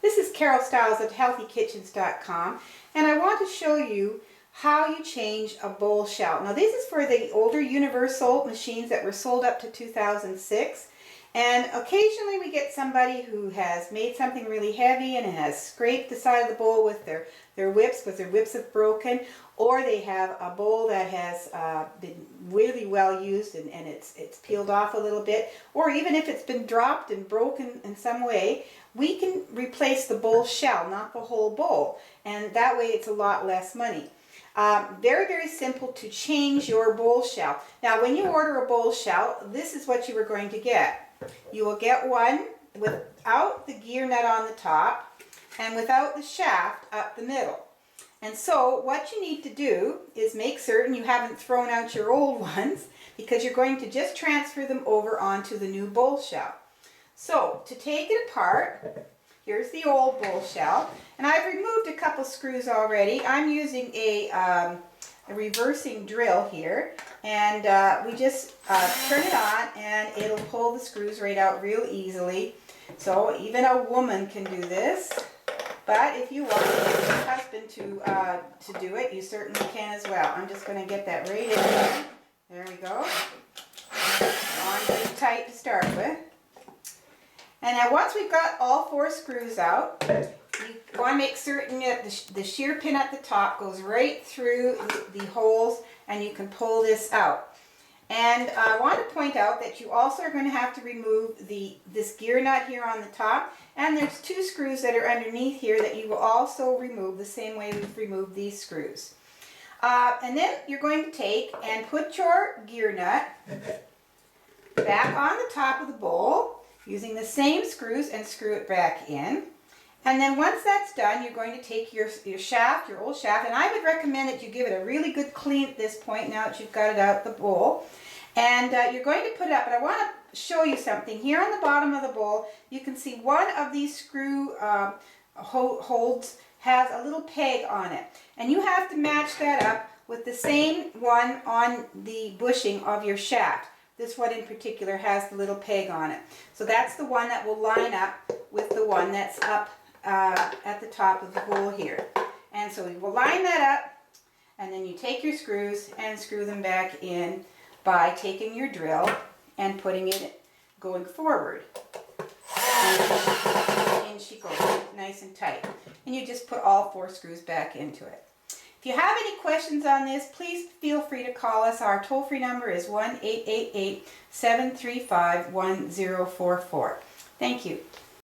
This is Carol Stiles at healthykitchens.com, and I want to show you how you change a bowl shell. Now this is for the older universal machines that were sold up to 2006, and occasionally we get somebody who has made something really heavy and has scraped the side of the bowl with their whips because their whips have broken, or they have a bowl that has been really well used and it's peeled off a little bit, or even if it's been dropped and broken in some way, we can replace the bowl shell, not the whole bowl, and that way it's a lot less money. Very, very simple to change your bowl shell. Now when you order a bowl shell, this is what you are going to get. You will get one without the gear nut on the top and without the shaft up the middle. And so what you need to do is make certain you haven't thrown out your old ones, because you're going to just transfer them over onto the new bowl shell. So to take it apart, here's the old bowl shell, and I've removed a couple screws already. I'm using a reversing drill here, and we just turn it on and it'll pull the screws right out real easily. So even a woman can do this, but if you want your husband to do it, you certainly can as well. I'm just going to get that right in there. There we go. On pretty tight to start with. And now once we've got all 4 screws out, you want to make certain that the shear pin at the top goes right through the holes and you can pull this out. And I want to point out that you also are going to have to remove this gear nut here on the top, and there's 2 screws that are underneath here that you will also remove the same way we've removed these screws. And then you're going to take and put your gear nut back on the top of the bowl using the same screws and screw it back in. And then once that's done, you're going to take your shaft, your old shaft, and I would recommend that you give it a really good clean at this point now that you've got it out the bowl. And you're going to put it up, but I want to show you something. Here on the bottom of the bowl, you can see one of these screw holds has a little peg on it. And you have to match that up with the same one on the bushing of your shaft. This one in particular has the little peg on it. So that's the one that will line up with the one that's up at the top of the bowl here. And so we will line that up, and then you take your screws and screw them back in by taking your drill and putting it going forward. And in she goes, nice and tight. And you just put all 4 screws back into it. If you have any questions on this, please feel free to call us. Our toll-free number is 1-888-735-1044. Thank you.